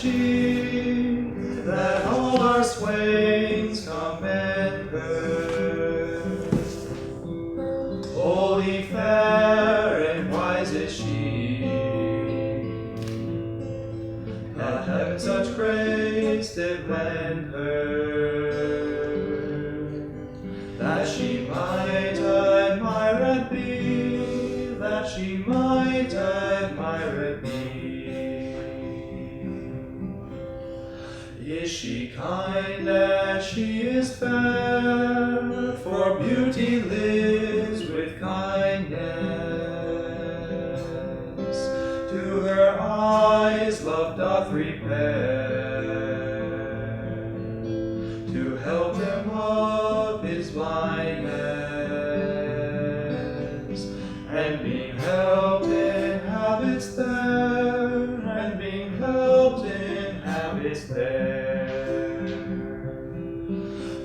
she that all our swains commend her. Holy, fair, and wise is she, that heaven such grace did lend her, that she might admired be, that she might admired be. Is she kind as she is fair? For beauty lives with kindness. To her eyes love doth repair, to help him of his blindness. And being helped inhabits there, and being helped inhabits there.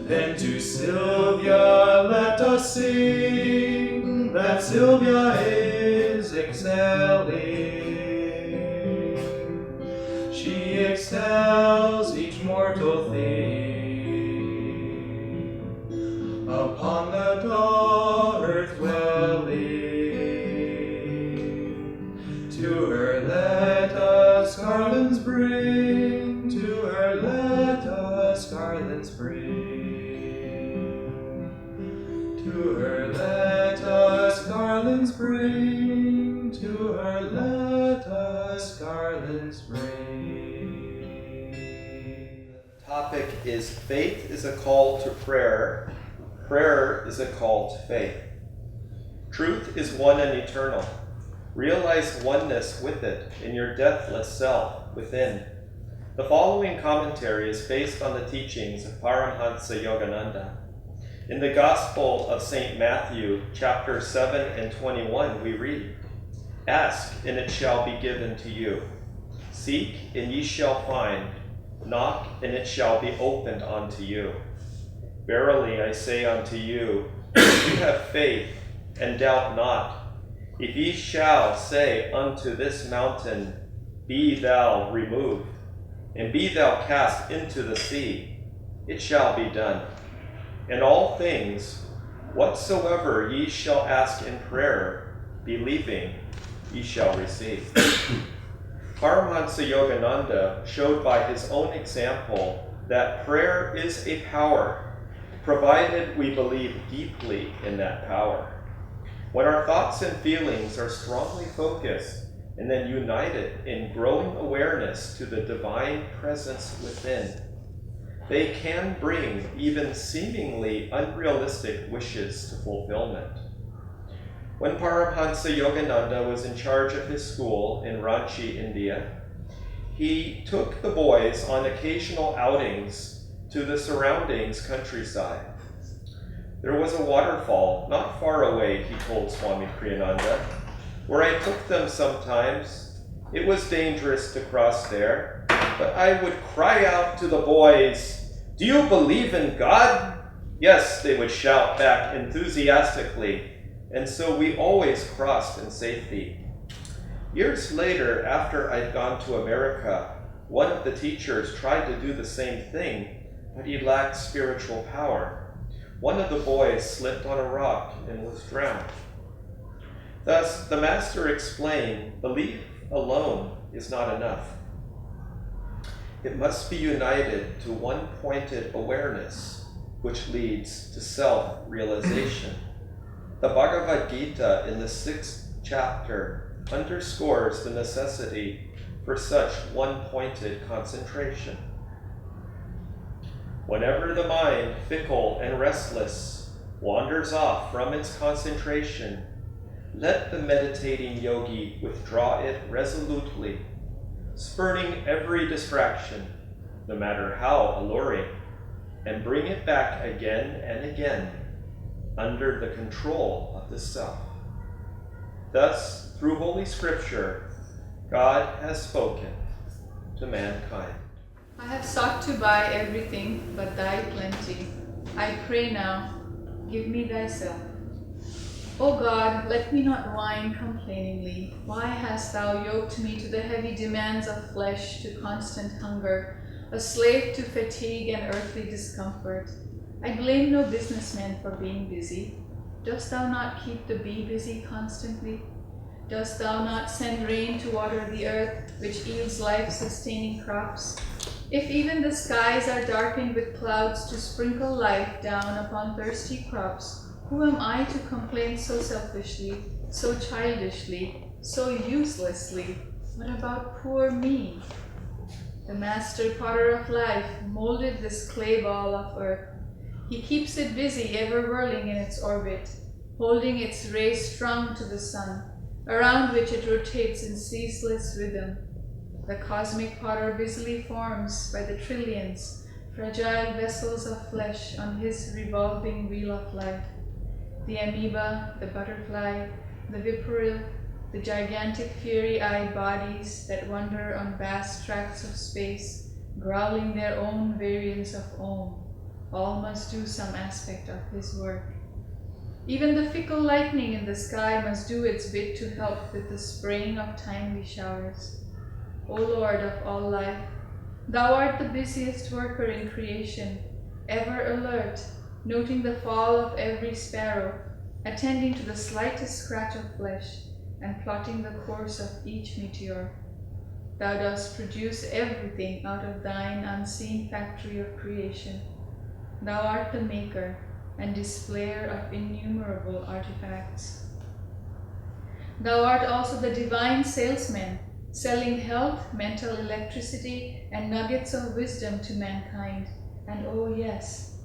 Then to Sylvia let us sing, that Sylvia is excelling. She excels each mortal thing upon the dull earth dwelling. To her let us garlands bring, to her let us garlands bring. To her let us garlands bring, to her let us garlands bring. The topic is faith is a call to prayer. Prayer is a call to faith. Truth is one and eternal. Realize oneness with it in your deathless self within. The following commentary is based on the teachings of Paramhansa Yogananda. In the Gospel of St. Matthew, chapter 7 and 21, we read, "Ask, and it shall be given to you. Seek, and ye shall find. Knock, and it shall be opened unto you. Verily I say unto you, if you have faith, and doubt not, if ye shall say unto this mountain, Be thou removed, and be thou cast into the sea, it shall be done. And all things, whatsoever ye shall ask in prayer, believing, ye shall receive." Paramhansa Yogananda showed by his own example that prayer is a power, provided we believe deeply in that power. When our thoughts and feelings are strongly focused and then united in growing awareness to the divine presence within, they can bring even seemingly unrealistic wishes to fulfillment. When Paramhansa Yogananda was in charge of his school in Ranchi, India, he took the boys on occasional outings to the surroundings countryside. There was a waterfall not far away, he told Swami Kriyananda, where I took them sometimes. It was dangerous to cross there, but I would cry out to the boys, "Do you believe in God?" "Yes," they would shout back enthusiastically, and so we always crossed in safety. Years later, after I'd gone to America, one of the teachers tried to do the same thing, but he lacked spiritual power. One of the boys slipped on a rock and was drowned. Thus, the master explained, belief alone is not enough. It must be united to one-pointed awareness, which leads to self-realization. The Bhagavad Gita in the 6th chapter underscores the necessity for such one-pointed concentration. Whenever the mind, fickle and restless, wanders off from its concentration, let the meditating yogi withdraw it resolutely, spurning every distraction, no matter how alluring, and bring it back again and again, under the control of the self. Thus, through Holy Scripture, God has spoken to mankind. I have sought to buy everything but thy plenty. I pray now, give me thyself. O God, let me not whine complainingly. Why hast thou yoked me to the heavy demands of flesh, to constant hunger, a slave to fatigue and earthly discomfort? I blame no businessman for being busy. Dost thou not keep the bee busy constantly? Dost thou not send rain to water the earth, which yields life-sustaining crops? If even the skies are darkened with clouds to sprinkle life down upon thirsty crops, who am I to complain so selfishly, so childishly, so uselessly? What about poor me? The master potter of life molded this clay ball of earth. He keeps it busy, ever whirling in its orbit, holding its rays strung to the sun, around which it rotates in ceaseless rhythm. The cosmic potter busily forms by the trillions fragile vessels of flesh on his revolving wheel of life. The amoeba, the butterfly, the viperil, the gigantic fury-eyed bodies that wander on vast tracts of space, growling their own variants of Om, all must do some aspect of his work. Even the fickle lightning in the sky must do its bit to help with the spraying of timely showers. O Lord of all life, thou art the busiest worker in creation, ever alert, noting the fall of every sparrow, attending to the slightest scratch of flesh, and plotting the course of each meteor. Thou dost produce everything out of thine unseen factory of creation. Thou art the maker and displayer of innumerable artifacts. Thou art also the divine salesman, selling health, mental electricity, and nuggets of wisdom to mankind. And oh yes,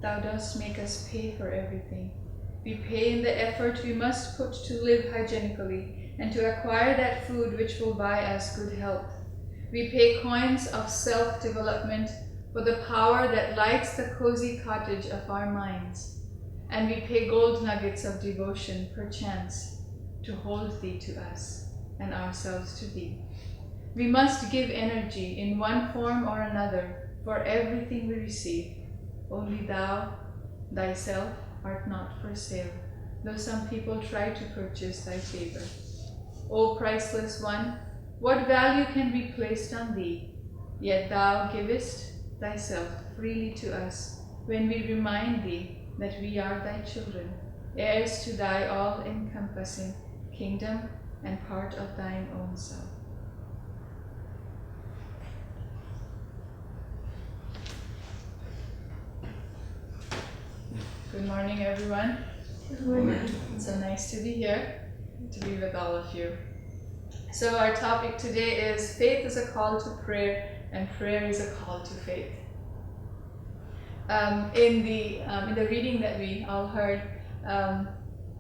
thou dost make us pay for everything. We pay in the effort we must put to live hygienically and to acquire that food which will buy us good health. We pay coins of self-development for the power that lights the cozy cottage of our minds. And we pay gold nuggets of devotion, perchance, to hold thee to us and ourselves to thee. We must give energy in one form or another for everything we receive. Only thou, thyself, art not for sale, though some people try to purchase thy favor. O priceless one, what value can be placed on thee? Yet thou givest thyself freely to us when we remind thee that we are thy children, heirs to thy all-encompassing kingdom and part of thine own self. Good morning, everyone. Good morning. It's so nice to be here, to be with all of you. So our topic today is faith is a call to prayer, and prayer is a call to faith. In the reading that we all heard,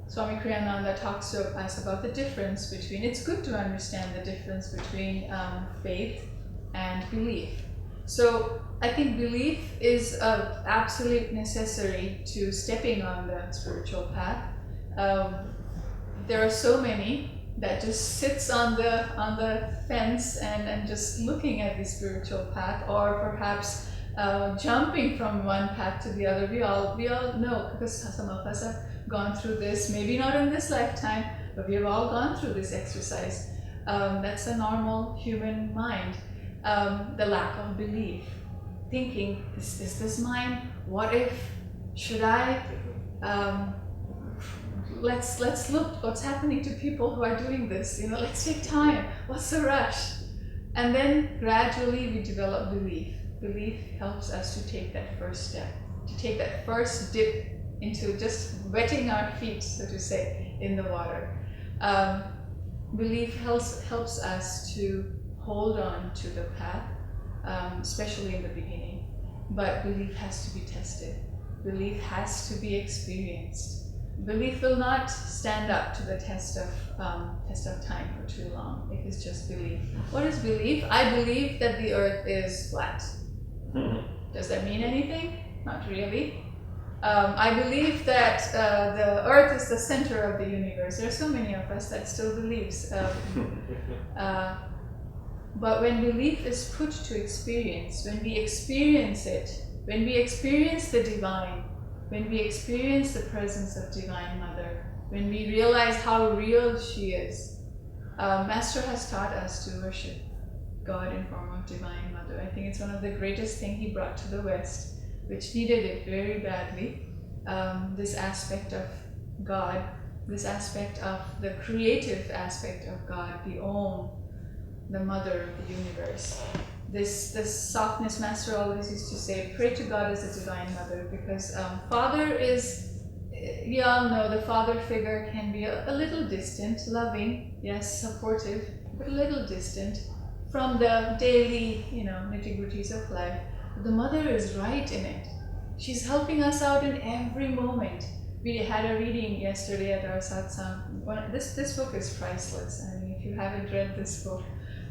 Swami Kriyananda talks to us about the difference between, it's good to understand the difference between faith and belief. So I think belief is absolute necessary to stepping on the spiritual path. There are so many that just sits on the fence and just looking at the spiritual path, or perhaps jumping from one path to the other. We all know, because some of us have gone through this, maybe not in this lifetime, but we have all gone through this exercise. That's a normal human mind. The lack of belief, thinking, is this mine? What if? Should I? Let's look what's happening to people who are doing this. Let's take time. What's the rush? And then gradually we develop belief. Belief helps us to take that first step, to take that first dip into just wetting our feet, so to say, in the water. Belief helps us to hold on to the path, especially in the beginning. But belief has to be tested. Belief has to be experienced. Belief will not stand up to the test of time for too long if it's just belief. What is belief? I believe that the earth is flat. Does that mean anything? Not really. I believe that the earth is the center of the universe. There are so many of us that still believes. But when belief is put to experience, when we experience it, when we experience the divine, when we experience the presence of Divine Mother, when we realize how real she is. Master has taught us to worship God in form of Divine Mother. I think it's one of the greatest things he brought to the West, which needed it very badly. This aspect of God, this aspect of the creative aspect of God, the Om, the Mother of the universe. This softness, Master always used to say, pray to God as a Divine Mother, because Father is, we all know the father figure can be a little distant, loving, yes, supportive, but a little distant from the daily, nitty-gritties of life. The mother is right in it. She's helping us out in every moment. We had a reading yesterday at our satsang. This book is priceless. I mean, if you haven't read this book,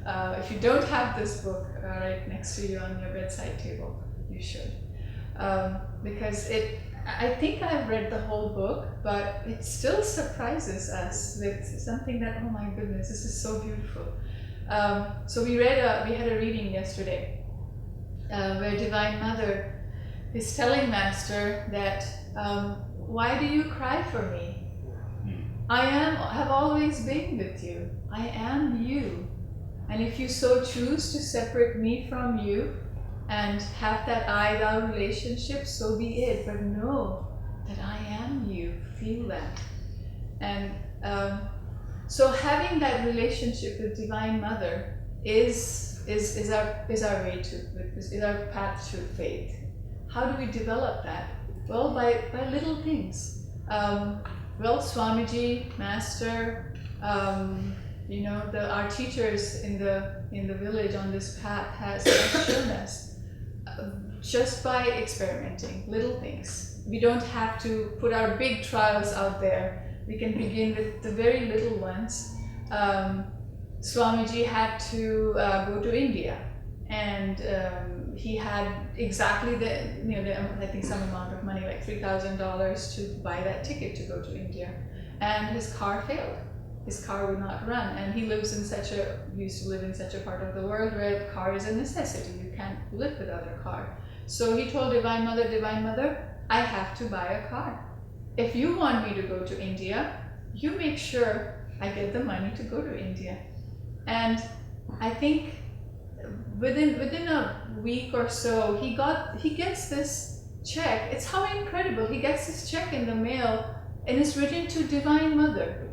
if you don't have this book right next to you on your bedside table, you should. Because I think I've read the whole book, but it still surprises us with something that, oh my goodness, this is so beautiful. So we had a reading yesterday where Divine Mother is telling Master that, why do you cry for me? I have always been with you. I am you. And if you so choose to separate me from you and have that I-thou relationship, so be it. But know that I am you. Feel that. And so having that relationship with Divine Mother is our way to, is our path to faith. How do we develop that? Well, by little things. Swamiji, Master, our teachers in the village on this path has shown us just by experimenting, little things. We don't have to put our big trials out there. We can begin with the very little ones. Swamiji had to go to India, and he had exactly I think some amount of money, like $3,000, to buy that ticket to go to India, and his car failed. His car would not run, and he used to live in such a part of the world where the car is a necessity. You can't live without a car. So he told Divine Mother, I have to buy a car. If you want me to go to India, you make sure I get the money to go to India. And I think within a week or so, he gets this check. It's how incredible. He gets this check in the mail, and it's written to Divine Mother.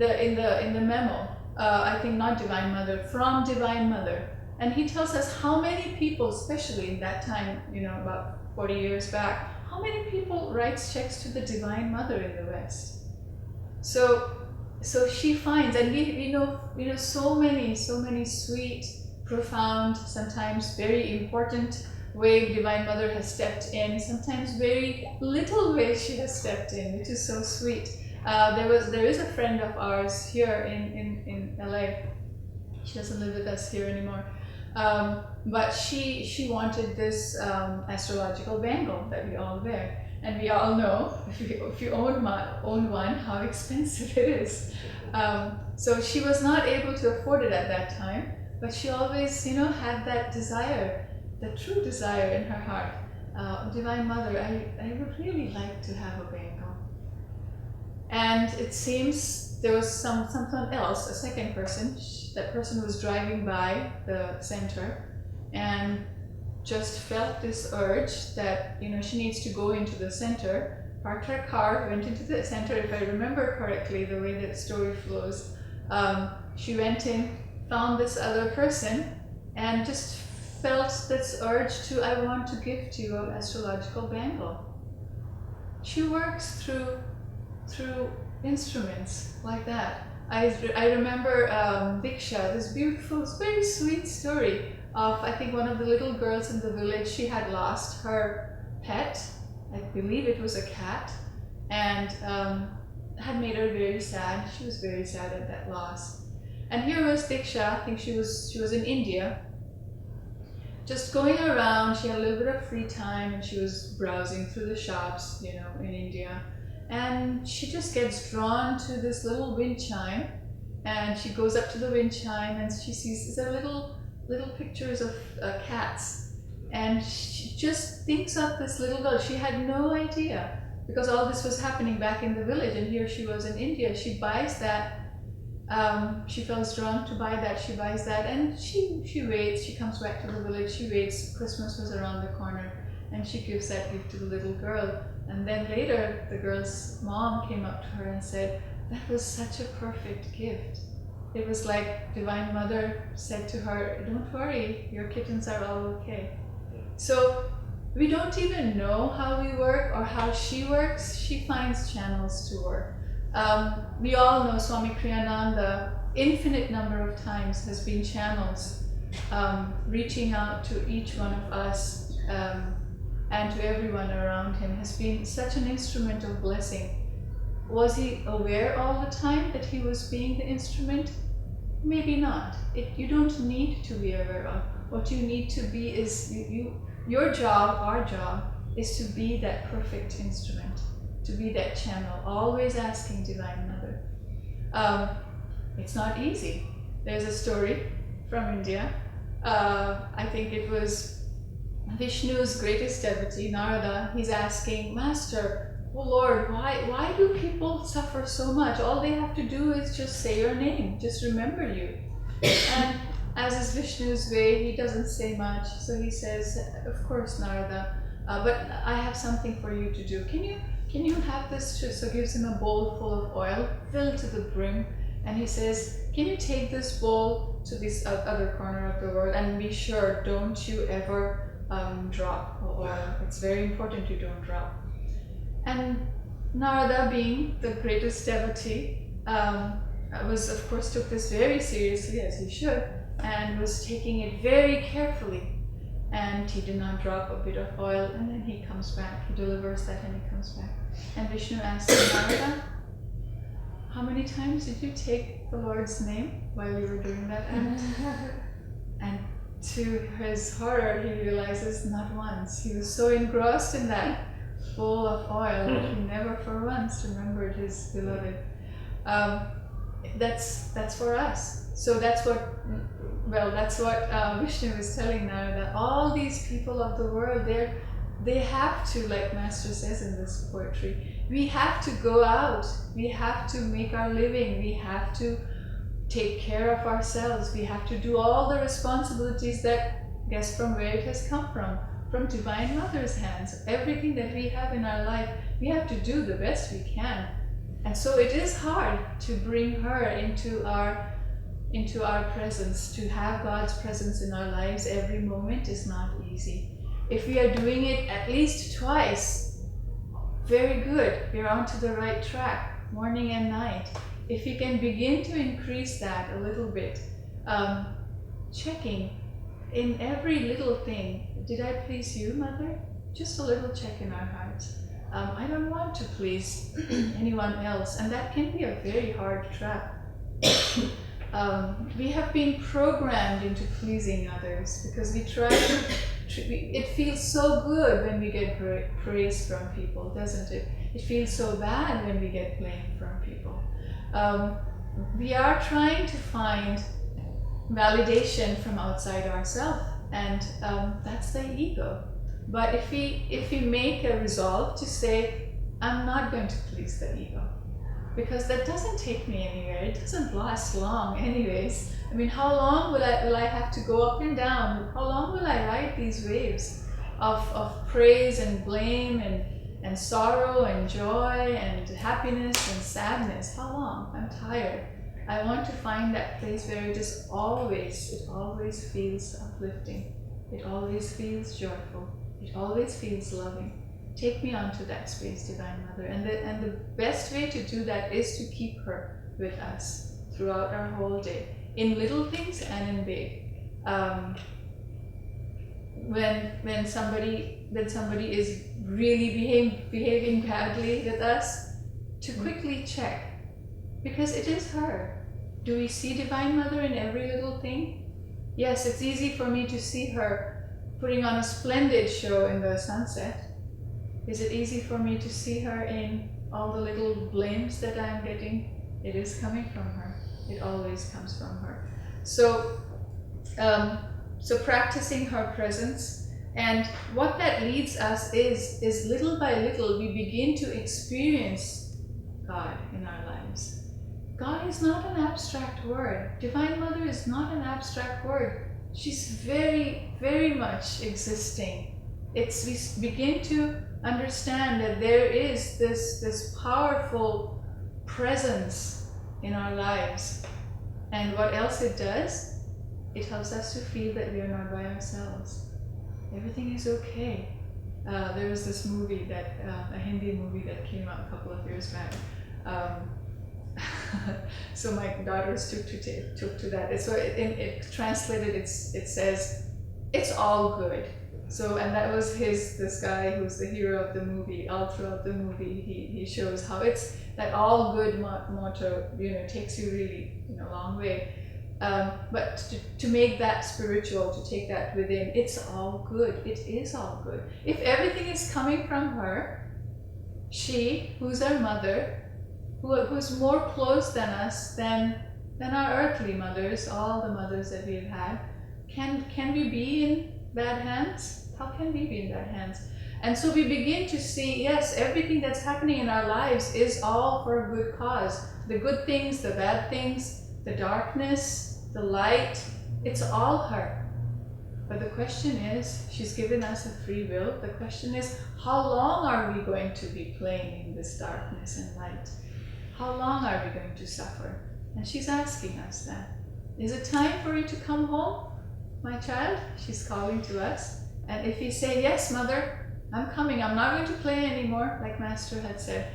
In the memo, I think not Divine Mother, from Divine Mother. And he tells us how many people, especially in that time, about 40 years back, how many people writes checks to the Divine Mother in the West. So she finds, and we know so many sweet, profound, sometimes very important way Divine Mother has stepped in, sometimes very little way she has stepped in, which is so sweet. There is a friend of ours here in LA. She doesn't live with us here anymore. But she wanted this astrological bangle that we all wear. And we all know, if you own one, how expensive it is. So she was not able to afford it at that time, but she always, had that desire, the true desire in her heart. Divine Mother, I would really like to have a bangle. And it seems there was someone else, a second person. That person was driving by the center and just felt this urge that she needs to go into the center, parked her car, went into the center. If I remember correctly, the way that story flows, she went in, found this other person, and just felt this urge to, I want to gift you an astrological bangle. She works through instruments like that. I remember Diksha, this beautiful, very sweet story of, I think, one of the little girls in the village. She had lost her pet, I believe it was a cat, and had made her very sad. She was very sad at that loss. And here was Diksha, I think she was in India, just going around. She had a little bit of free time, and she was browsing through the shops, in India. And she just gets drawn to this little wind chime, and she goes up to the wind chime, and she sees these little pictures of cats, and she just thinks of this little girl. She had no idea because all this was happening back in the village, and here she was in India. She buys that. She feels drawn to buy that. She buys that, and she waits. She comes back to the village. She waits. Christmas was around the corner, and she gives that gift to the little girl. And then later, the girl's mom came up to her and said, "That was such a perfect gift." It was like Divine Mother said to her, "Don't worry, your kittens are all okay." So we don't even know how we work or how she works. She finds channels to work. We all know Swami Kriyananda, infinite number of times, has been channels reaching out to each one of us and to everyone around him, has been such an instrument of blessing. Was he aware all the time that he was being the instrument? Maybe not. You don't need to be aware of. What you need to be is, your job, our job, is to be that perfect instrument, to be that channel, always asking Divine Mother. It's not easy. There's a story from India. I think it was Vishnu's greatest devotee, Narada. He's asking, "Master, oh Lord, why do people suffer so much? All they have to do is just say your name, just remember you." And as is Vishnu's way, he doesn't say much. So he says, "Of course, Narada, but I have something for you to do. Can you have this?" So gives him a bowl full of oil, filled to the brim. And he says, "Can you take this bowl to this other corner of the world, and be sure, don't you ever drop oil. It's very important you don't drop." And Narada, being the greatest devotee, of course took this very seriously, as he should, and was taking it very carefully. And he did not drop a bit of oil, and then he comes back. He delivers that and he comes back. And Vishnu asks him, "Narada, how many times did you take the Lord's name while you were doing that act?" And to his horror, he realizes not once. He was so engrossed in that bowl of oil that he never for once remembered his beloved. That's for us. So that's what Vishnu is telling now, that all these people of the world, they have to, like Master says in this poetry, we have to go out, we have to make our living, we have to take care of ourselves, we have to do all the responsibilities that, guess from where it has come from Divine Mother's hands. Everything that we have in our life, we have to do the best we can. And so it is hard to bring her into our presence. To have God's presence in our lives every moment is not easy. If we are doing it at least twice, very good, we're onto the right track, morning and night. If you can begin to increase that a little bit, checking in every little thing, did I please you, Mother? Just a little check in our hearts. I don't want to please anyone else, and that can be a very hard trap. We have been programmed into pleasing others because we try to. It feels so good when we get praise from people, doesn't it? It feels so bad when we get blame from people. We are trying to find validation from outside ourselves, and that's the ego. But if we make a resolve to say, "I'm not going to please the ego," because that doesn't take me anywhere. It doesn't last long anyways. I mean, how long will I have to go up and down? How long will I ride these waves of praise and blame and sorrow and joy and happiness and sadness? How long? I'm tired. I want to find that place where it always feels uplifting. It always feels joyful. It always feels loving. Take me onto that space, Divine Mother. And the best way to do that is to keep her with us throughout our whole day, in little things and in big. When somebody is really behaving badly with us, to quickly check, because it is her. Do we see Divine Mother in every little thing? Yes, it's easy for me to see her putting on a splendid show in the sunset. Is it easy for me to see her in all the little blames that I'm getting? It is coming from her. It always comes from her. So practicing her presence, And what that leads us is little by little we begin to experience God in our lives. God is not an abstract word. Divine Mother is not an abstract word. She's very, very much existing. We begin to understand that there is this powerful presence in our lives. And what else it does? It helps us to feel that we are not by ourselves. Everything is okay. There was this movie a Hindi movie that came out a couple of years back. So my daughters took to that. So it translated, it says, "It's all good." So, and that was this guy who's the hero of the movie. All throughout the movie, he shows how it's that all good motto, takes you really, a long way. But to make that spiritual, to take that within, it's all good. It is all good. If everything is coming from her, she, who's our mother, who's more close than us, than our earthly mothers, all the mothers that we've had, can we be in bad hands? How can we be in bad hands? And so we begin to see, yes, everything that's happening in our lives is all for a good cause. The good things, the bad things, the darkness, the light, it's all her. But the question is, she's given us a free will. The question is, how long are we going to be playing in this darkness and light? How long are we going to suffer? And she's asking us that. Is it time for you to come home, my child? She's calling to us. And if we say, yes, Mother, I'm coming. I'm not going to play anymore, like Master had said.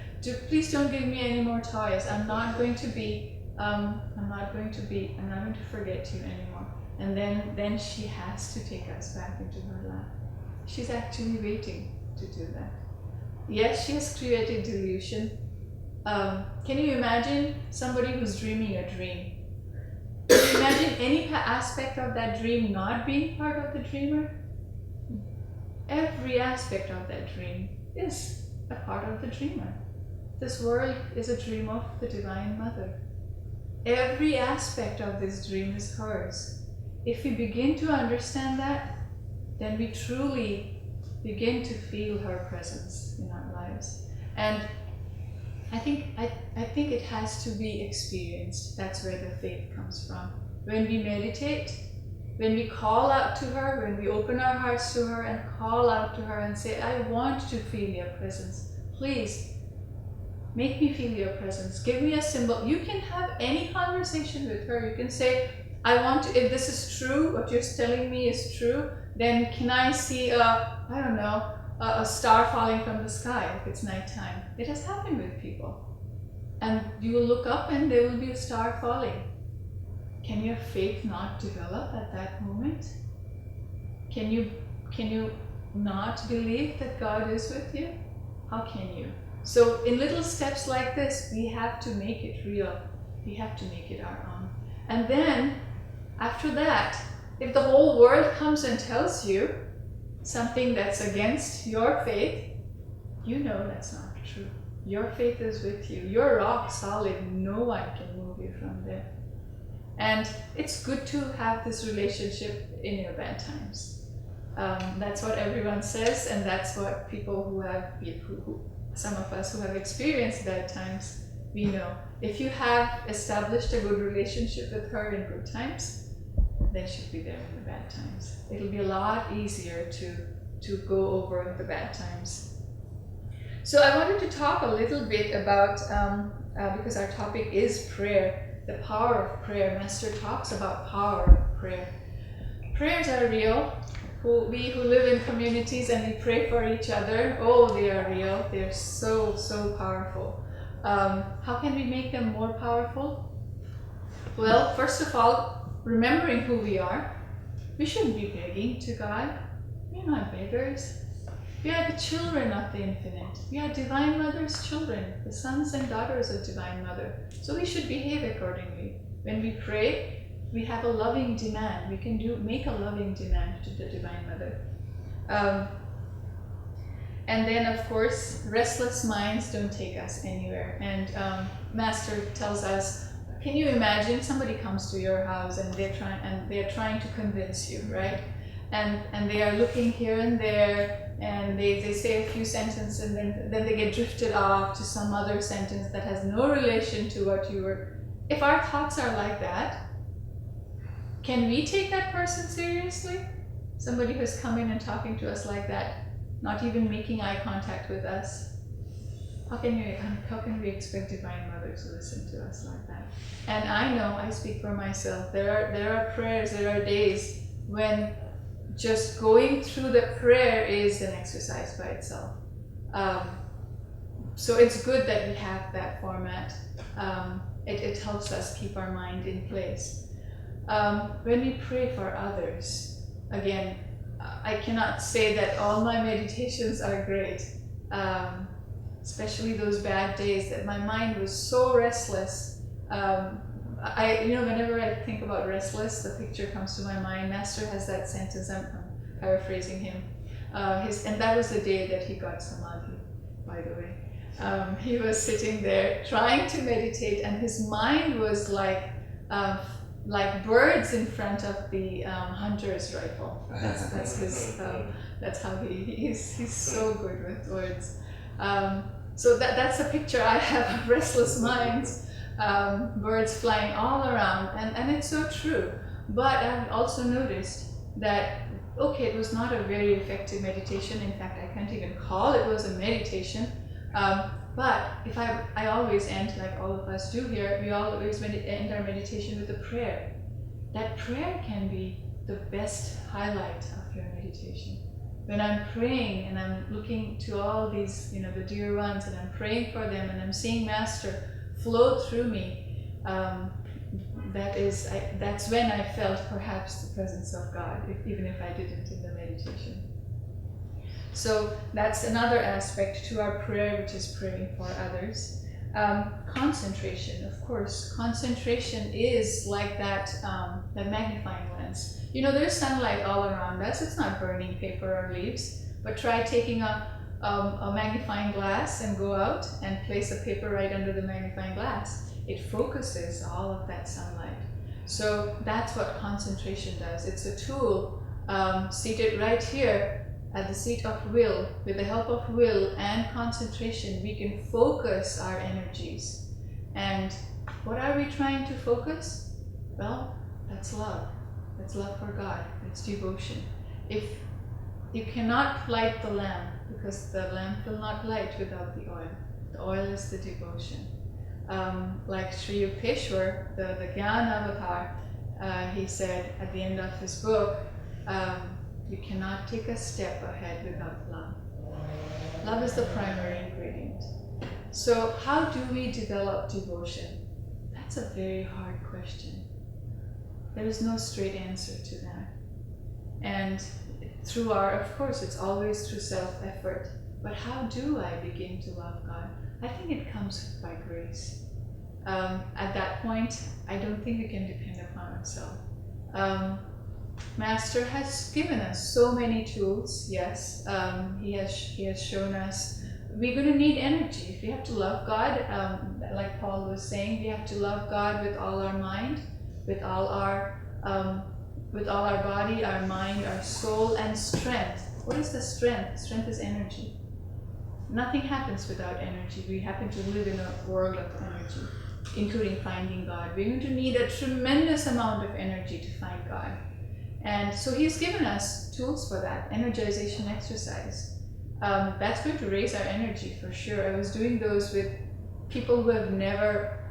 Please don't give me any more toys. I'm not going to forget you anymore. And then she has to take us back into her lap. She's actually waiting to do that. Yes, she has created delusion. Can you imagine somebody who's dreaming a dream? Can you imagine any aspect of that dream not being part of the dreamer? Every aspect of that dream is a part of the dreamer. This world is a dream of the Divine Mother. Every aspect of this dream is hers. If we begin to understand that, then we truly begin to feel her presence in our lives. And I think it has to be experienced. That's where the faith comes from. When we meditate, when we call out to her, when we open our hearts to her and call out to her and say, I want to feel your presence. Please, make me feel your presence. Give me a symbol. You can have any conversation with her. You can say, I want to, if this is true, what you're telling me is true, then can I see a star falling from the sky if it's nighttime? It has happened with people. And you will look up and there will be a star falling. Can your faith not develop at that moment? Can you not believe that God is with you? How can you? So in little steps like this, we have to make it real. We have to make it our own. And then, after that, if the whole world comes and tells you something that's against your faith, you know that's not true. Your faith is with you. You're rock solid. No one can move you from there. And it's good to have this relationship in your bad times. That's what everyone says, and that's what people some of us who have experienced bad times, we know. If you have established a good relationship with her in good times, then she'll be there in the bad times. It'll be a lot easier to go over the bad times. So I wanted to talk a little bit about, because our topic is prayer, the power of prayer. Master talks about power of prayer. Prayers are real. We who live in communities and we pray for each other, they are real. They're so, so powerful. How can we make them more powerful? Well, first of all, remembering who we are. We shouldn't be begging to God. We're not beggars. We are the children of the Infinite. We are Divine Mother's children, the sons and daughters of Divine Mother. So we should behave accordingly. When we pray, we have a loving demand. We can make a loving demand to the Divine Mother. And then, of course, restless minds don't take us anywhere. And Master tells us, can you imagine somebody comes to your house and they're trying to convince you, right? and they are looking here and there, and they say a few sentences, and then they get drifted off to some other sentence that has no relation to what you were. If our thoughts are like that, can we take that person seriously? Somebody who's coming and talking to us like that, not even making eye contact with us. How can we expect Divine Mother to listen to us like that? And I know, I speak for myself, there are prayers, there are days when just going through the prayer is an exercise by itself. So it's good that we have that format. It helps us keep our mind in place. When we pray for others, again, I cannot say that all my meditations are great. Especially those bad days that my mind was so restless. Whenever I think about restless, the picture comes to my mind. Master has that sentence, I'm paraphrasing him. And that was the day that he got samadhi, by the way. He was sitting there trying to meditate, and his mind was like birds in front of the hunter's rifle. That's how he's so good with words. So that's a picture I have of restless minds, birds flying all around, and it's so true. But I've also noticed that, okay, it was not a very effective meditation. In fact, I can't even call it was a meditation. But if I always end, like all of us do here, we always end our meditation with a prayer. That prayer can be the best highlight of your meditation. When I'm praying and I'm looking to all these, the dear ones, and I'm praying for them, and I'm seeing Master flow through me, that's when I felt perhaps the presence of God, even if I didn't in the meditation. So that's another aspect to our prayer, which is praying for others. Concentration, of course. Concentration is like that magnifying lens. There's sunlight all around us. It's not burning paper or leaves. But try taking a magnifying glass and go out and place a paper right under the magnifying glass. It focuses all of that sunlight. So that's what concentration does. It's a tool seated right here at the seat of will. With the help of will and concentration, we can focus our energies. And what are we trying to focus? Well, that's love. That's love for God. It's devotion. If you cannot light the lamp, because the lamp will not light without the oil. The oil is the devotion. Like Sri Yukeshwar, the Gyan Avatar, he said at the end of his book, you cannot take a step ahead without love. Love is the primary ingredient. So how do we develop devotion? That's a very hard question. There is no straight answer to that. And of course, it's always through self-effort. But how do I begin to love God? I think it comes by grace. At that point, I don't think we can depend upon ourselves. Master has given us so many tools, yes. He has shown us we're going to need energy. If we have to love God, like Paul was saying, we have to love God with all our mind, with all our body, our mind, our soul, and strength. What is the strength? Strength is energy. Nothing happens without energy. We happen to live in a world of energy, including finding God. We're going to need a tremendous amount of energy to find God. And so he's given us tools for that, energization exercise. That's going to raise our energy for sure. I was doing those with people who have never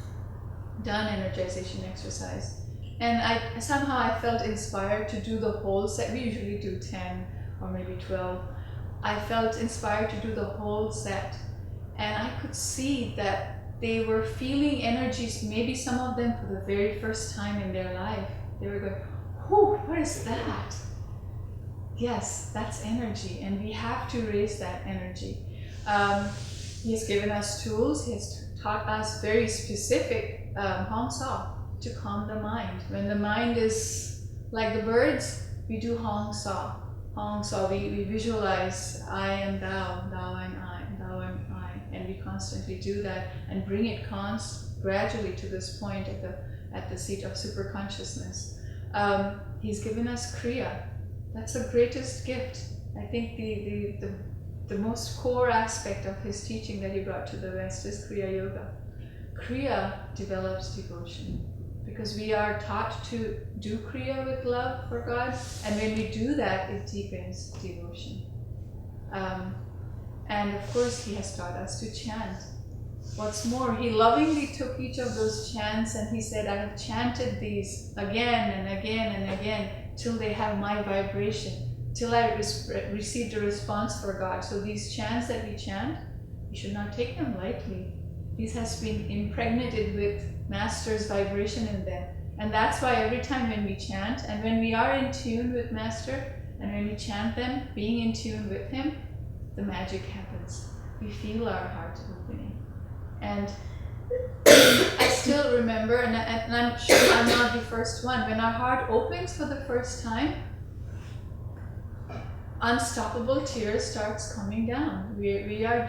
done energization exercise. And I felt inspired to do the whole set. We usually do 10 or maybe 12. I felt inspired to do the whole set. And I could see that they were feeling energies, maybe some of them for the very first time in their life. They were going, whew, what is that? Yes, that's energy, and we have to raise that energy. He has given us tools. He has taught us very specific Hong Sa to calm the mind. When the mind is like the birds, we do Hong Sa. Hong Sa, we visualize I am thou, thou and I, thou and I, and we constantly do that and bring it gradually to this point at the seat of super consciousness. He's given us Kriya. That's the greatest gift. I think the most core aspect of his teaching that he brought to the West is Kriya Yoga. Kriya develops devotion because we are taught to do Kriya with love for God, and when we do that, it deepens devotion. And of course, he has taught us to chant. What's more, he lovingly took each of those chants and he said, I have chanted these again and again and again till they have my vibration, till I received a response for God. So these chants that we chant, we should not take them lightly. These has been impregnated with Master's vibration in them. And that's why every time when we chant, and when we are in tune with Master, and when we chant them, being in tune with him, the magic happens. We feel our heart opening. And I still remember, and I'm sure I'm not the first one, when our heart opens for the first time, unstoppable tears starts coming down. We are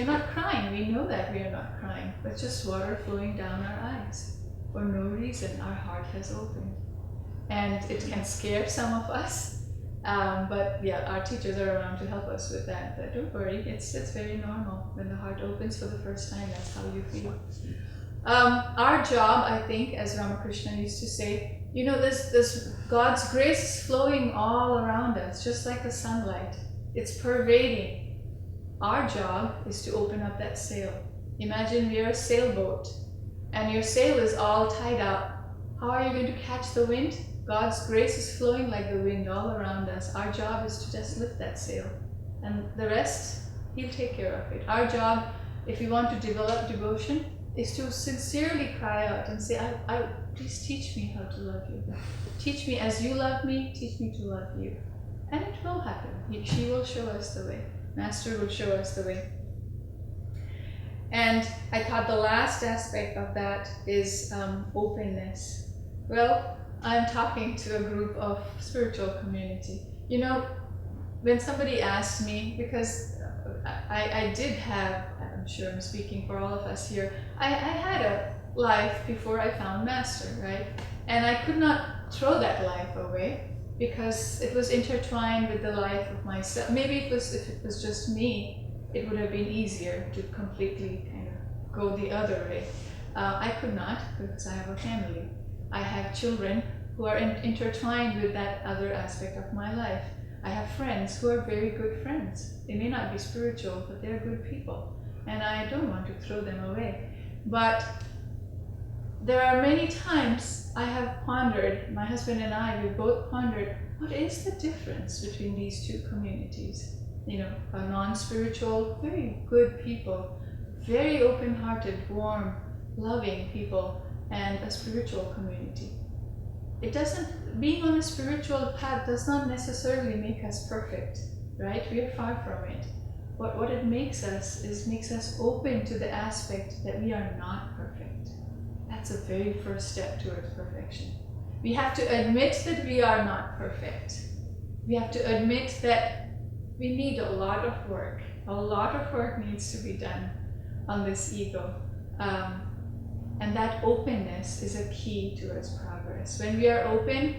not crying. We know that we are not crying, but just water flowing down our eyes. For no reason, our heart has opened. And it can scare some of us. But yeah, our teachers are around to help us with that. But don't worry, it's very normal. When the heart opens for the first time, that's how you feel. Our job, I think, as Ramakrishna used to say, this God's grace is flowing all around us, just like the sunlight. It's pervading. Our job is to open up that sail. Imagine we are a sailboat, and your sail is all tied up. How are you going to catch the wind? God's grace is flowing like the wind all around us. Our job is to just lift that sail. And the rest, he'll take care of it. Our job, if we want to develop devotion, is to sincerely cry out and say, please teach me how to love you. Teach me as you love me, teach me to love you. And it will happen. She will show us the way. Master will show us the way. And I thought the last aspect of that is openness. Well, I'm talking to a group of spiritual community. When somebody asked me, because I did have, I'm sure I'm speaking for all of us here, I had a life before I found Master, right? And I could not throw that life away because it was intertwined with the life of myself. Maybe if it was just me, it would have been easier to completely kind of go the other way. I could not because I have a family. I have children who are intertwined with that other aspect of my life. I have friends who are very good friends. They may not be spiritual, but they're good people. And I don't want to throw them away. But there are many times I have pondered, my husband and I, we both pondered, what is the difference between these two communities? A non-spiritual, very good people, very open-hearted, warm, loving people, and a spiritual community. Being on a spiritual path does not necessarily make us perfect, right? We are far from it. What it makes us open to the aspect that we are not perfect. That's the very first step towards perfection. We have to admit that we are not perfect. We have to admit that we need a lot of work. A lot of work needs to be done on this ego. And that openness is a key towards progress. When we are open,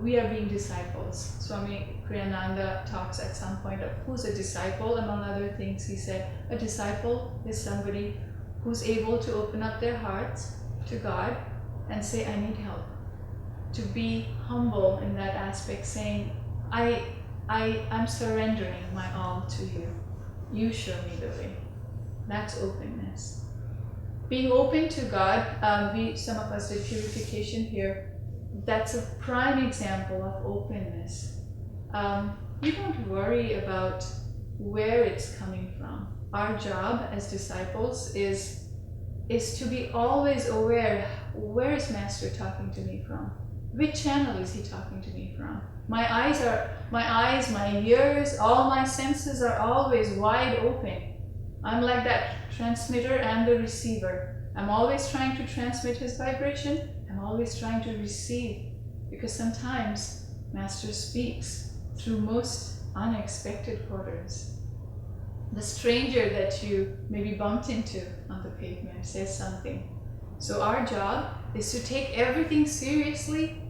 we are being disciples. Swami Kriyananda talks at some point of who's a disciple. Among other things, he said, a disciple is somebody who's able to open up their hearts to God and say, I need help. To be humble in that aspect, saying, I'm surrendering my all to you. You show me the way. That's openness. Being open to God, some of us did purification here. That's a prime example of openness. You don't worry about where it's coming from. Our job as disciples is to be always aware, where is Master talking to me from? Which channel is he talking to me from? My eyes, my ears, all my senses are always wide open. I'm like that transmitter and the receiver. I'm always trying to transmit his vibration. I'm always trying to receive, because sometimes Master speaks through most unexpected quarters. The stranger that you maybe bumped into on the pavement says something. So our job is to take everything seriously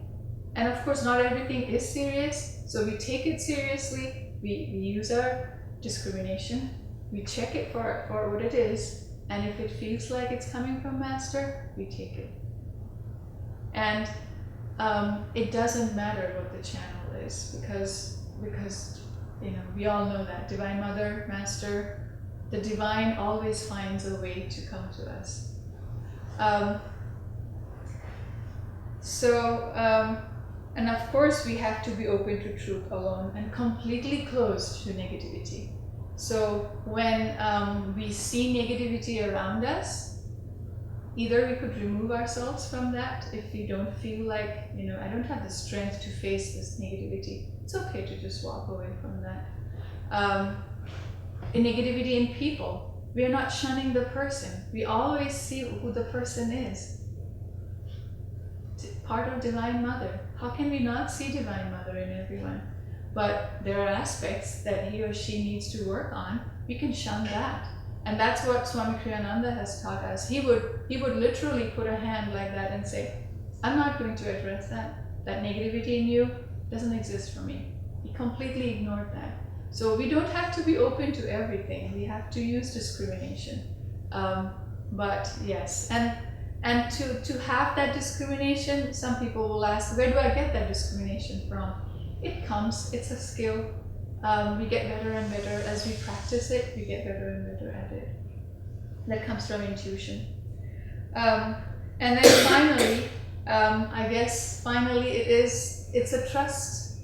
And of course, not everything is serious, so we take it seriously. We use our discrimination. We check it for what it is, and if it feels like it's coming from Master, we take it. And it doesn't matter what the channel is, because we all know that Divine Mother, Master, the divine always finds a way to come to us. And of course, we have to be open to truth alone and completely closed to negativity. So when we see negativity around us, either we could remove ourselves from that if we don't feel like, I don't have the strength to face this negativity. It's okay to just walk away from that. In negativity in people, we are not shunning the person. We always see who the person is. Part of Divine Mother. How can we not see Divine Mother in everyone? But there are aspects that he or she needs to work on. We can shun that. And that's what Swami Kriyananda has taught us. He would literally put a hand like that and say, I'm not going to address that. That negativity in you doesn't exist for me. He completely ignored that. So we don't have to be open to everything. We have to use discrimination. But yes, and to have that discrimination, some people will ask, where do I get that discrimination from? It comes, it's a skill. We get better and better as we practice it, we get better and better at it. That comes from intuition. And then finally, I guess finally it's a trust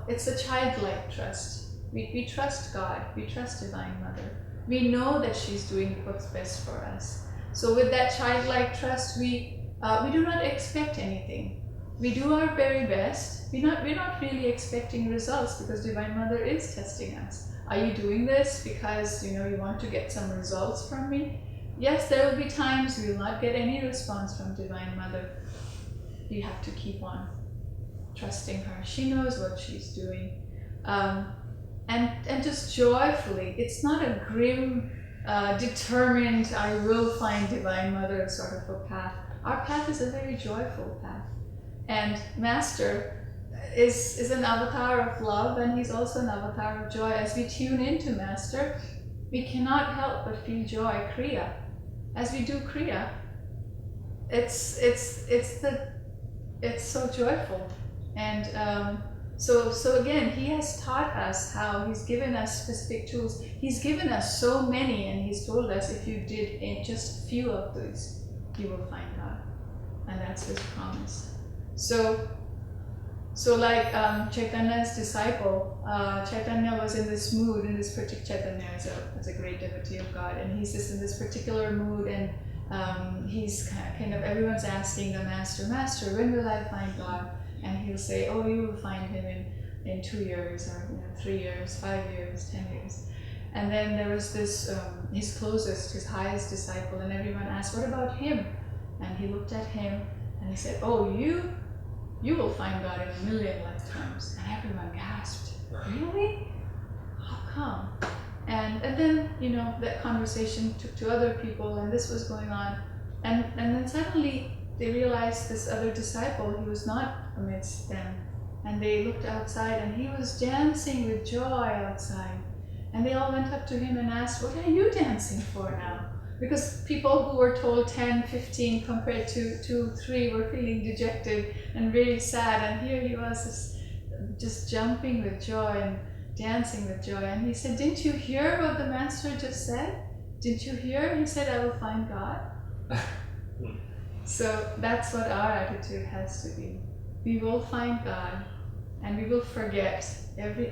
it's a childlike trust. We trust God, we trust Divine Mother. We know that she's doing what's best for us. So with that childlike trust, we do not expect anything. We do our very best. We're not really expecting results because Divine Mother is testing us. Are you doing this because you want to get some results from me? Yes, there will be times we will not get any response from Divine Mother. You have to keep on trusting her. She knows what she's doing. And just joyfully, it's not a grim, determined, I will find Divine Mother sort of a path. Our path is a very joyful path. And Master is an avatar of love, and he's also an avatar of joy. As we tune into Master, we cannot help but feel joy, Kriya. As we do Kriya, it's so joyful. And so again, he has taught us how he's given us specific tools. He's given us so many, and he's told us if you did just a few of those, you will find God. And that's his promise. So like Chaitanya's disciple, Chaitanya was in this mood, in this particular, Chaitanya is a great devotee of God, and he's just in this particular mood, and he's kind of, everyone's asking the Master, when will I find God? And he'll say, oh, you will find him in 2 years, or 3 years, 5 years, 10 years. And then there was this, his closest, his highest disciple, and everyone asked, what about him? And he looked at him and he said, oh, you will find God in 1 million lifetimes. And everyone gasped, really? How come? And then, that conversation took to other people, and this was going on. And then suddenly they realized this other disciple, he was not amidst them. And they looked outside, and he was dancing with joy outside. And they all went up to him and asked, what are you dancing for now? Because people who were told 10, 15 compared to 2, 3 were feeling dejected and really sad. And here he was just jumping with joy and dancing with joy. And he said, didn't you hear what the Master just said? Didn't you hear? He said, I will find God. So that's what our attitude has to be. We will find God, and we will forget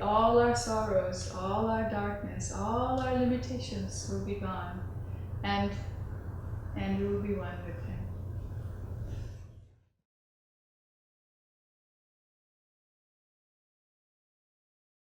all our sorrows, all our darkness, all our limitations will be gone, and we will be one with him.